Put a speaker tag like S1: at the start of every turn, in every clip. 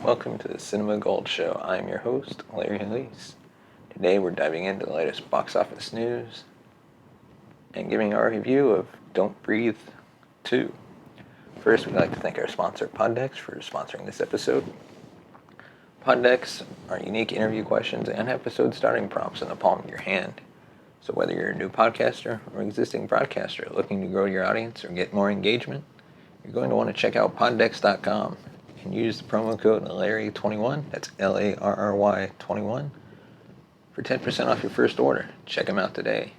S1: welcome to the Cinema Gold Show. I'm your host, Larry Elise. Today we're diving into the latest box office news and giving our review of Don't Breathe 2. First, we'd like to thank our sponsor, Poddex, for sponsoring this episode. Poddex are unique interview questions and episode starting prompts in the palm of your hand. So whether you're a new podcaster or existing broadcaster looking to grow your audience or get more engagement, you're going to want to check out poddex.com. And use the promo code Larry21, that's Larry 21, for 10% off your first order. Check them out today.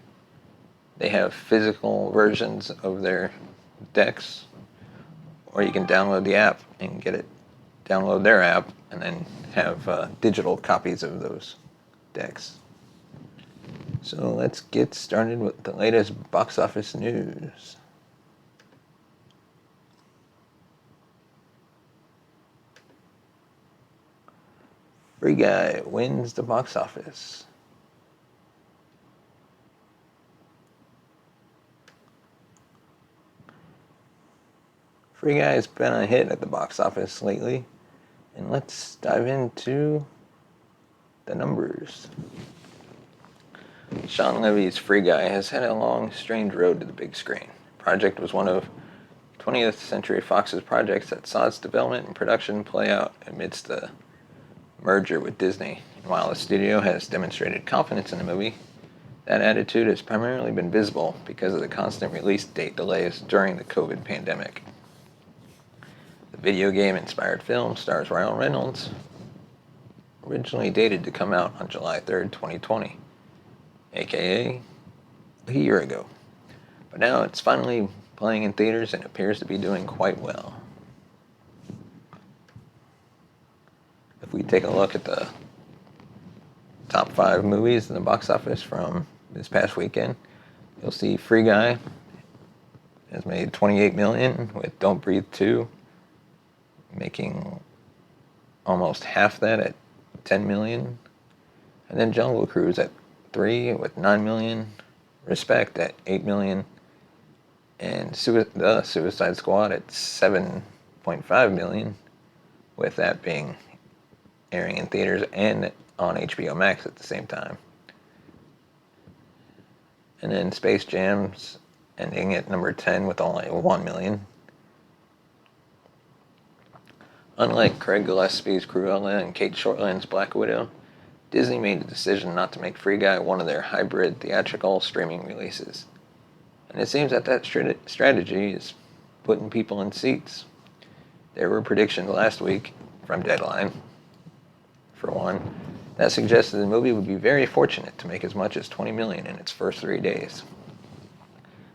S1: They have physical versions of their decks, or you can download the app and download their app, and then have digital copies of those decks. So let's get started with the latest box office news. Free Guy wins the box office. Free Guy has been a hit at the box office lately, and let's dive into the numbers. Shawn Levy's Free Guy has had a long, strange road to the big screen. The project was one of 20th Century Fox's projects that saw its development and production play out amidst the merger with Disney. And while the studio has demonstrated confidence in the movie, that attitude has primarily been visible because of the constant release date delays during the COVID pandemic. The video game-inspired film stars Ryan Reynolds, originally dated to come out on July 3rd, 2020, aka a year ago. But now it's finally playing in theaters and appears to be doing quite well. If we take a look at the top 5 movies in the box office from this past weekend, you'll see Free Guy has made $28 million, with Don't Breathe 2 making almost half that at $10 million, and then Jungle Cruise at 3 with $9 million, Respect at $8 million, and the Suicide Squad at $7.5 million, with that being airing in theaters and on HBO Max at the same time. And then Space Jam's ending at number 10 with only $1 million. Unlike Craig Gillespie's Cruella and Kate Shortland's Black Widow, Disney made the decision not to make Free Guy one of their hybrid theatrical streaming releases. And it seems that strategy is putting people in seats. There were predictions last week from Deadline, for one, that suggested the movie would be very fortunate to make as much as $20 million in its first 3 days.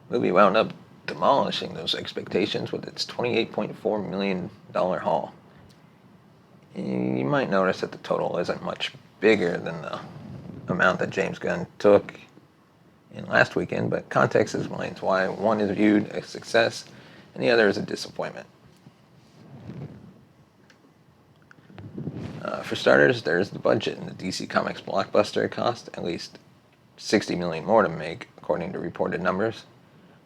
S1: The movie wound up demolishing those expectations with its $28.4 million haul. You might notice that the total isn't much bigger than the amount that James Gunn took in last weekend, but context explains why one is viewed as a success and the other as a disappointment. For starters, there's the budget, and the DC Comics blockbuster cost at least $60 million more to make, according to reported numbers.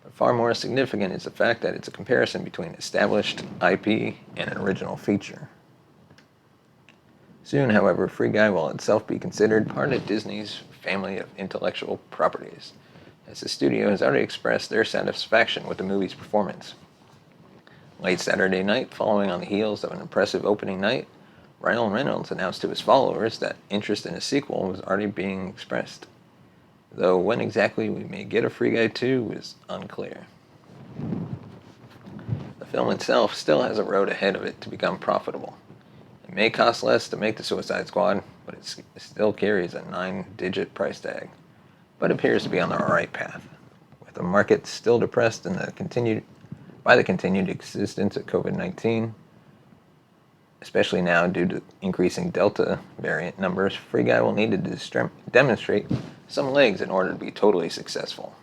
S1: But far more significant is the fact that it's a comparison between established IP and an original feature. Soon, however, Free Guy will itself be considered part of Disney's family of intellectual properties, as the studio has already expressed their satisfaction with the movie's performance. Late Saturday night, following on the heels of an impressive opening night, Ryan Reynolds announced to his followers that interest in a sequel was already being expressed, though when exactly we may get a Free Guy 2 is unclear. The film itself still has a road ahead of it to become profitable. It may cost less to make the Suicide Squad, but it still carries a 9-digit price tag, but appears to be on the right path, with the market still depressed by the continued existence of COVID-19. Especially now due to increasing Delta variant numbers, Free Guy will need to demonstrate some legs in order to be totally successful.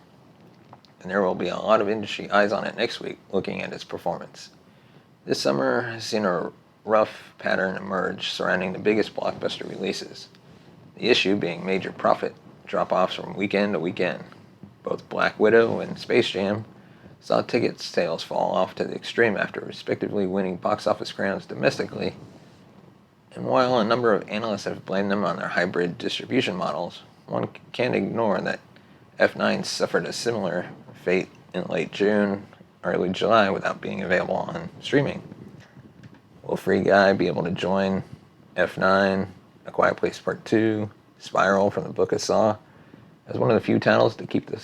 S1: And there will be a lot of industry eyes on it next week looking at its performance. This summer has seen a rough pattern emerge surrounding the biggest blockbuster releases, the issue being major profit drop-offs from weekend to weekend. Both Black Widow and Space Jam saw ticket sales fall off to the extreme after respectively winning box office crowns domestically And while a number of analysts have blamed them on their hybrid distribution models, one can't ignore that F9 suffered a similar fate in late June, early July without being available on streaming. Will Free Guy be able to join F9, A Quiet Place Part 2, Spiral from the Book of Saw as one of the few titles to keep the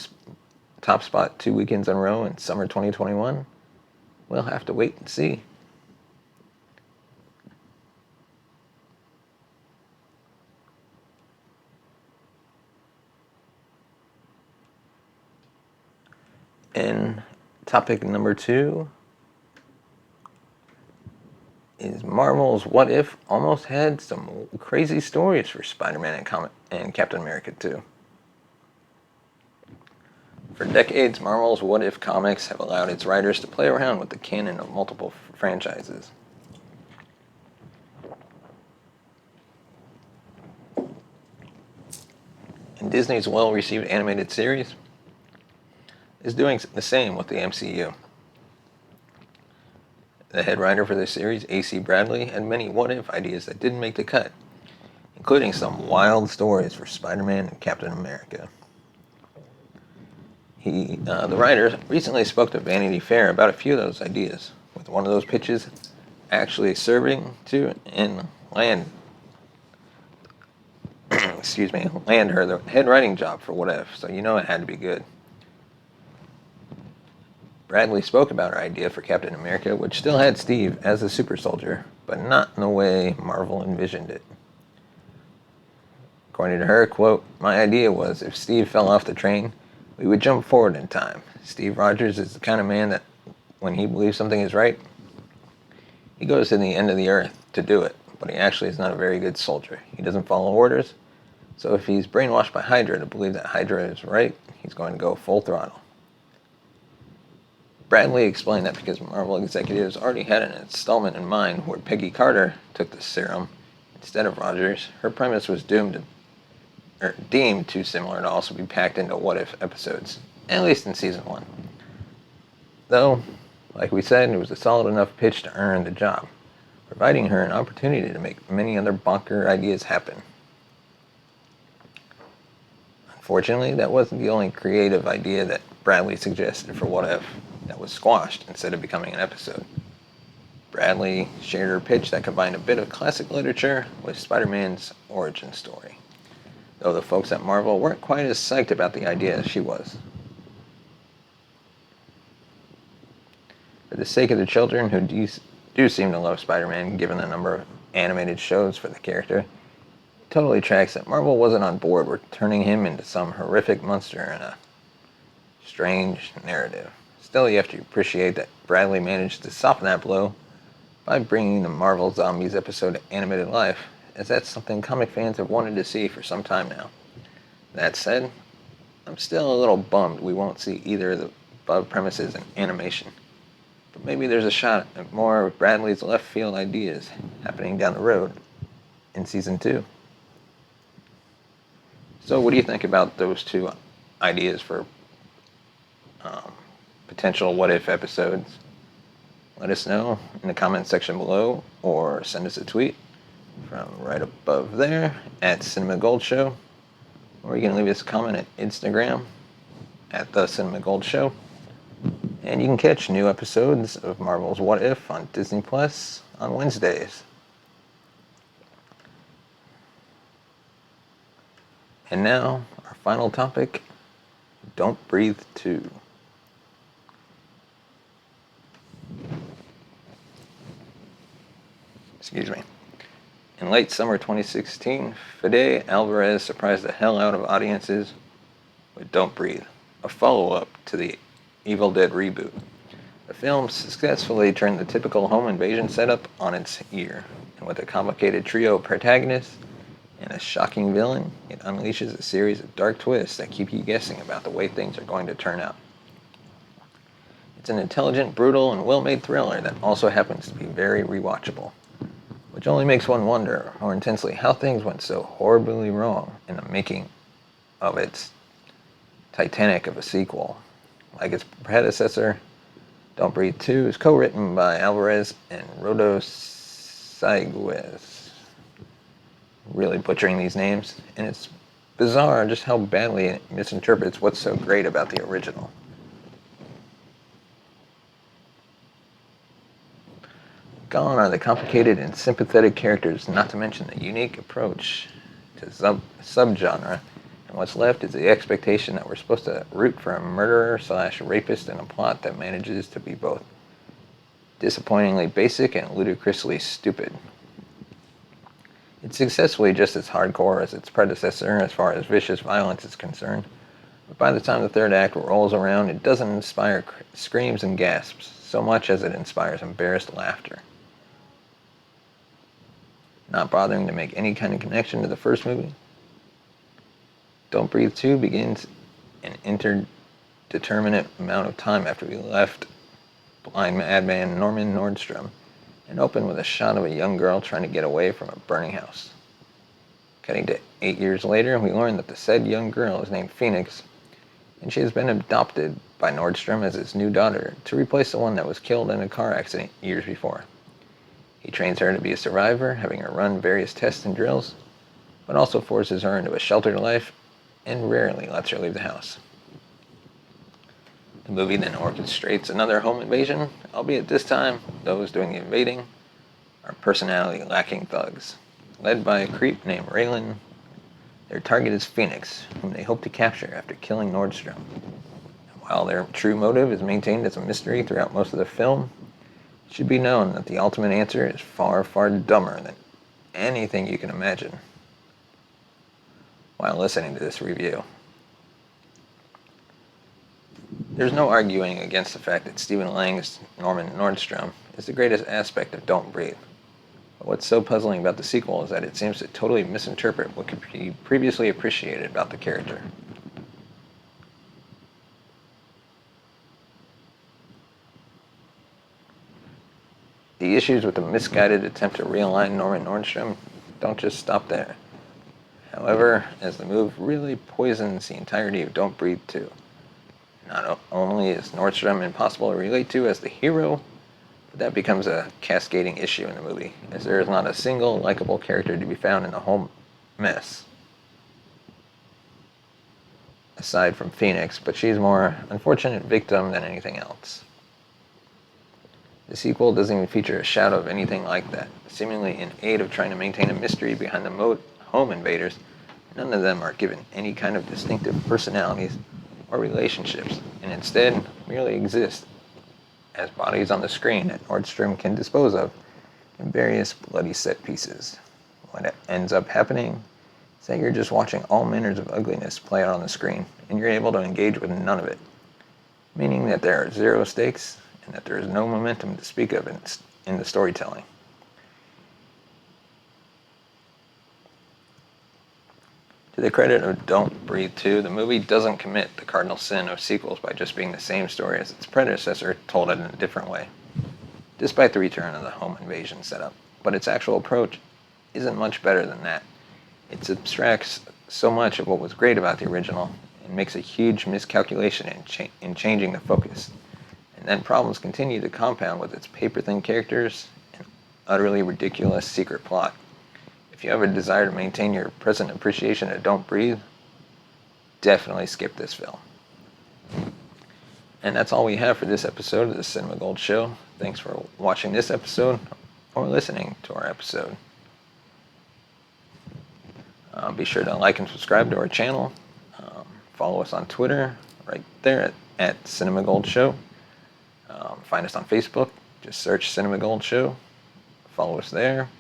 S1: top spot 2 weekends in a row in summer 2021? We'll have to wait and see. And topic number 2 is Marvel's What If almost had some crazy stories for Spider-Man and Captain America 2. For decades, Marvel's What If comics have allowed its writers to play around with the canon of multiple franchises. And Disney's well-received animated series is doing the same with the MCU. The head writer for this series, A.C. Bradley, had many what-if ideas that didn't make the cut, including some wild stories for Spider-Man and Captain America. The writer recently spoke to Vanity Fair about a few of those ideas, with one of those pitches actually serving to land her the head writing job for What If, so you know it had to be good. Bradley spoke about her idea for Captain America, which still had Steve as a super soldier, but not in the way Marvel envisioned it. According to her, quote, "My idea was if Steve fell off the train, we would jump forward in time. Steve Rogers is the kind of man that when he believes something is right, he goes to the end of the earth to do it, but he actually is not a very good soldier. He doesn't follow orders, so if he's brainwashed by Hydra to believe that Hydra is right, he's going to go full throttle." Bradley explained that because Marvel executives already had an installment in mind where Peggy Carter took the serum instead of Rogers, her premise was deemed too similar to also be packed into what-if episodes, at least in Season 1. Though, like we said, it was a solid enough pitch to earn the job, providing her an opportunity to make many other bonker ideas happen. Unfortunately, that wasn't the only creative idea that Bradley suggested for What If that was squashed instead of becoming an episode. Bradley shared her pitch that combined a bit of classic literature with Spider-Man's origin story, though the folks at Marvel weren't quite as psyched about the idea as she was. For the sake of the children who do seem to love Spider-Man, given the number of animated shows for the character, it totally tracks that Marvel wasn't on board with turning him into some horrific monster in a strange narrative. Still, you have to appreciate that Bradley managed to soften that blow by bringing the Marvel Zombies episode to animated life, as that's something comic fans have wanted to see for some time now. That said, I'm still a little bummed we won't see either of the above premises in animation. But maybe there's a shot at more of Bradley's left field ideas happening down the road in Season 2. So what do you think about those two ideas for potential what-if episodes? Let us know in the comment section below, or send us a tweet from right above there at Cinema Gold Show, or you can leave us a comment at Instagram at The Cinema Gold Show. And you can catch new episodes of Marvel's What If on Disney Plus on Wednesdays. And now, our final topic, Don't Breathe 2. Excuse me. In late summer 2016, Fede Alvarez surprised the hell out of audiences with Don't Breathe, a follow-up to the Evil Dead reboot. The film successfully turned the typical home invasion setup on its ear, and with a complicated trio of protagonists and a shocking villain, it unleashes a series of dark twists that keep you guessing about the way things are going to turn out. It's an intelligent, brutal, and well-made thriller that also happens to be very rewatchable, which only makes one wonder more intensely how things went so horribly wrong in the making of its Titanic of a sequel. Like its predecessor, Don't Breathe 2 is co-written by Alvarez and Rodo Saiguez. really butchering these names, and it's bizarre just how badly it misinterprets what's so great about the original. Gone are the complicated and sympathetic characters, not to mention the unique approach to subgenre, and what's left is the expectation that we're supposed to root for a murderer/rapist in a plot that manages to be both disappointingly basic and ludicrously stupid. It's successfully just as hardcore as its predecessor as far as vicious violence is concerned, but by the time the third act rolls around, it doesn't inspire screams and gasps so much as it inspires embarrassed laughter. Not bothering to make any kind of connection to the first movie, Don't Breathe 2 begins an indeterminate amount of time after we left blind madman Norman Nordstrom, and opened with a shot of a young girl trying to get away from a burning house. Cutting to 8 years later, we learn that the said young girl is named Phoenix, and she has been adopted by Nordstrom as his new daughter to replace the one that was killed in a car accident years before. He trains her to be a survivor, having her run various tests and drills, but also forces her into a sheltered life and rarely lets her leave the house. The movie then orchestrates another home invasion, albeit this time, those doing the invading are personality-lacking thugs. Led by a creep named Raylan, their target is Phoenix, whom they hope to capture after killing Nordstrom. And while their true motive is maintained as a mystery throughout most of the film, it should be known that the ultimate answer is far, far dumber than anything you can imagine while listening to this review. There's no arguing against the fact that Stephen Lang's Norman Nordstrom is the greatest aspect of Don't Breathe. But what's so puzzling about the sequel is that it seems to totally misinterpret what could be previously appreciated about the character. The issues with the misguided attempt to realign Norman Nordstrom don't just stop there. However, as the move really poisons the entirety of Don't Breathe 2. Not only is Nordstrom impossible to relate to as the hero, but that becomes a cascading issue in the movie, as there is not a single likable character to be found in the whole mess. Aside from Phoenix, but she's more unfortunate victim than anything else. The sequel doesn't even feature a shadow of anything like that. Seemingly in aid of trying to maintain a mystery behind the home invaders, none of them are given any kind of distinctive personalities or relationships, and instead merely exist as bodies on the screen that Nordstrom can dispose of in various bloody set pieces. What ends up happening is that you're just watching all manners of ugliness play out on the screen, and you're able to engage with none of it, meaning that there are zero stakes and that there is no momentum to speak of in the storytelling. To the credit of Don't Breathe 2, the movie doesn't commit the cardinal sin of sequels by just being the same story as its predecessor, told it in a different way, despite the return of the home invasion setup. But its actual approach isn't much better than that. It subtracts so much of what was great about the original and makes a huge miscalculation in changing the focus. And then problems continue to compound with its paper-thin characters and utterly ridiculous secret plot. If you have a desire to maintain your present appreciation of Don't Breathe, definitely skip this film. And that's all we have for this episode of the Cinema Gold Show. Thanks for watching this episode or listening to our episode. Be sure to like and subscribe to our channel. Follow us on Twitter, right there at Cinema Gold Show. Find us on Facebook. Just search Cinema Gold Show. Follow us there.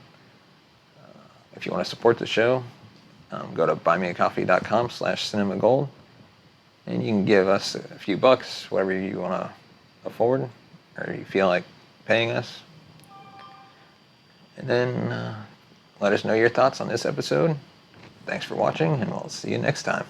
S1: If you want to support the show, go to buymeacoffee.com/cinemagold, and you can give us a few bucks, whatever you want to afford, or you feel like paying us. And then let us know your thoughts on this episode. Thanks for watching, and we'll see you next time.